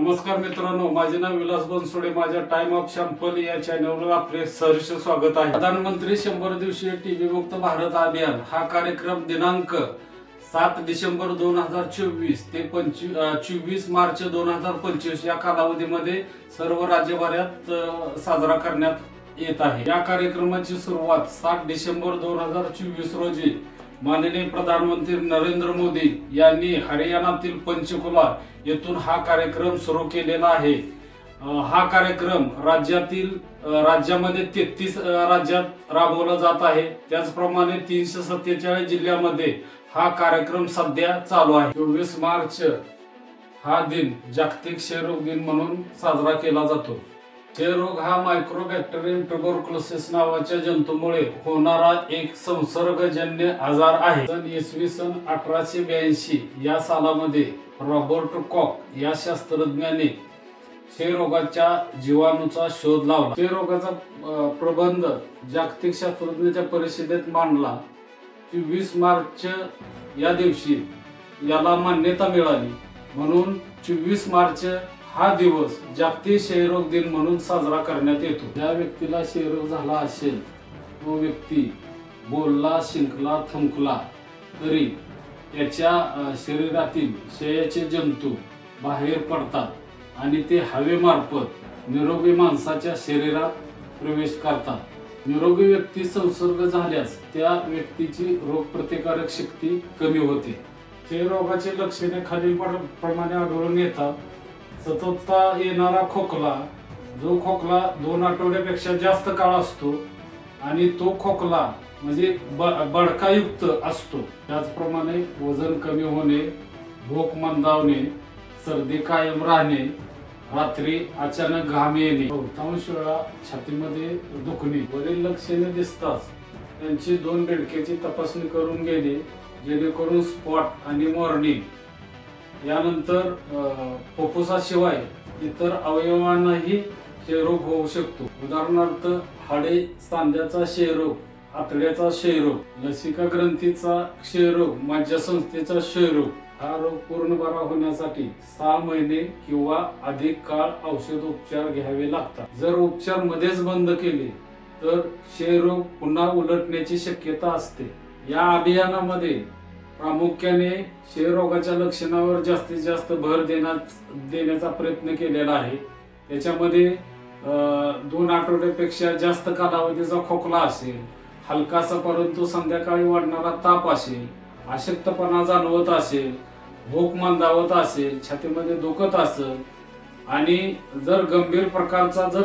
नमस्कार मित्रांनो, माझे नाव विलास बनसोडे। माझ्या टाइम ऑफ सॅम्पल या चॅनलवर आपले सहर्ष स्वागत आहे। प्रधानमंत्री 100 दिवसीय टीबी मुक्त भारत अभियान हा कार्यक्रम दिनांक 7 डिसेंबर 2024 ते 24 मार्च 2025 या कालावधीमध्ये सर्व राज्यभरात साजरा करण्यात येत आहे। या कार्यक्रमाची सुरुवात 7 डिसेंबर 2024 रोजी माननीय प्रधानमंत्री नरेंद्र मोदी यांनी हरियाणातील पंचकुला येथून हा कार्यक्रम सुरू केलेला आहे। हा कार्यक्रम राज्यामध्ये 33 राज्यात राबवला जात आहे। त्याचप्रमाणे 347 जिल्ह्यामध्ये हा कार्यक्रम सध्या चालू आहे। 24 मार्च हा दिन जागतिक क्षयरोग दिन म्हणून साजरा केला जातो। क्षयरोग हा मायक्रोबॅक्टेरियम ट्युबरक्लोसिस नावाच्या जंतूमुळे होणारा एक संसर्गजन्य आजार आहे। इसवी सन 1882 या सालामध्ये रॉबर्ट कॉक या शास्त्रज्ञाने क्षयरोगाच्या जीवाणूचा शोध लावला। क्षयरोगाचा प्रबंध जागतिक शास्त्रज्ञांच्या परिषदेत मांडला। 24 मार्च या दिवशी याला मान्यता मिळाली, म्हणून 24 मार्च हा दिवस जागतिक क्षयरोग दिन म्हणून साजरा करण्यात येतो। ज्या व्यक्तीला क्षयरोग झाला असेल तो व्यक्ती बोलला, शिंकला, थुंकला तरी त्याच्या शरीरातील क्षयाचे जंतू बाहेर पडतात आणि ते हवेमार्फत निरोगी माणसाच्या शरीरात प्रवेश करतात। निरोगी व्यक्ती संसर्ग झाल्यास त्या व्यक्तीची रोगप्रतिकारक शक्ती कमी होते। क्षयरोगाची लक्षणे खालील प्रमाणे आढळून येतात। सतत येणारा खोकला, जो खोकला 2 आठवड्यापेक्षा जास्त काळ असतो आणि तो खोकला म्हणजे बडकायुक्त असतो। त्याचप्रमाणे वजन कमी होणे, भूक मंदावणे, सर्दी कायम राहणे, रात्री अचानक घाम येणे, बहुतांश वेळा छातीमध्ये दुखणे, वरील लक्षणे दिसताच त्यांची 2 बेडक्याची तपासणी करून घेणे, जेणेकरून स्पॉट आणि मॉर्निंग यानंतर फुफ्फुसाशिवाय इतर अवयवांनाही क्षयरोग होऊ शकतो। उदाहरणार्थ हाडे सांध्याचा क्षयरोग, आतड्याचा क्षयरोग, लसिका ग्रंथीचा क्षयरोग, मज्जासंस्थेचा क्षयरोग। हा रोग पूर्ण बरा होण्यासाठी 6 महिने किंवा अधिक काळ औषधोपचार घ्यावे लागतात। जर उपचार मध्येच बंद केले तर क्षयरोग पुन्हा उलटण्याची शक्यता असते। या अभियानामध्ये प्रामुख्याने क्षयरोगाच्या लक्षणावर जास्तीत जास्त भर देण्याचा प्रयत्न केलेला आहे। त्याच्यामध्ये 2 आठवड्यापेक्षा जास्त कालावधीचा खोकला असेल, हलकासा परंतु संध्याकाळी वाढणारा ताप असेल, अशक्तपणा जाणवत असेल, भूक मंदावत असेल, छातीमध्ये दुखत असेल आणि जर गंभीर प्रकारचा जर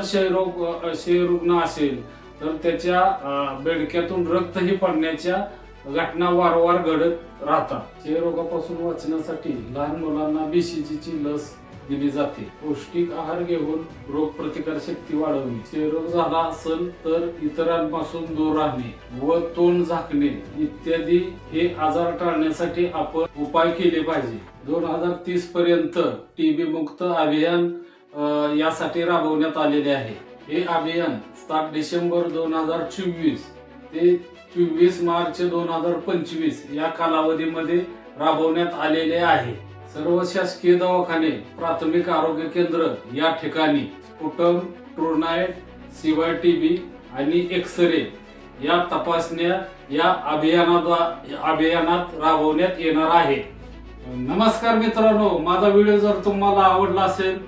क्षयरुग्ण असेल तर त्याच्या बेडक्यातून रक्तही पडण्याच्या घटना वारंवार घडत राहतात। क्षयरोगापासून वाचण्यासाठी लहान मुलांना BCG ची लस दिली जाते। पौष्टिक आहार घेऊन रोगप्रतिकार शक्ती वाढवणे, क्षयरोग झाला असेल तर इतरांपासून दूर राहणे व तोंड झाकणे इत्यादी हे आजार टाळण्यासाठी आपण उपाय केले पाहिजे। 2030 पर्यंत टीबी मुक्त अभियान यासाठी राबवण्यात आलेले आहे। हे अभियान 7 डिसेंबर 2024 ते 24 मार्च 2025 या कालावधीमध्ये राबवण्यात आलेले आहे। सर्व शासकीय दवाखाने, प्राथमिक आरोग्य केंद्र या ठिकाणी स्पुटम, ट्रूनाइट, CYTB आणि एक्सरे या तपासण्या या अभियानात राबवण्यात येणार आहे। नमस्कार मित्रांनो, माझा व्हिडिओ जर तुम्हाला आवडला असेल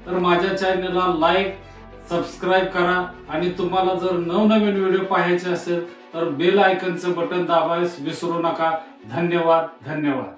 तर माझ्या चॅनलला लाईक, सबस्क्राइब करा आणि तुम्हाला जर नवनवीन व्हिडिओ पाहायचे असेल तर बेल आयकॉनचं बटन दाबायला विसरू नका। धन्यवाद।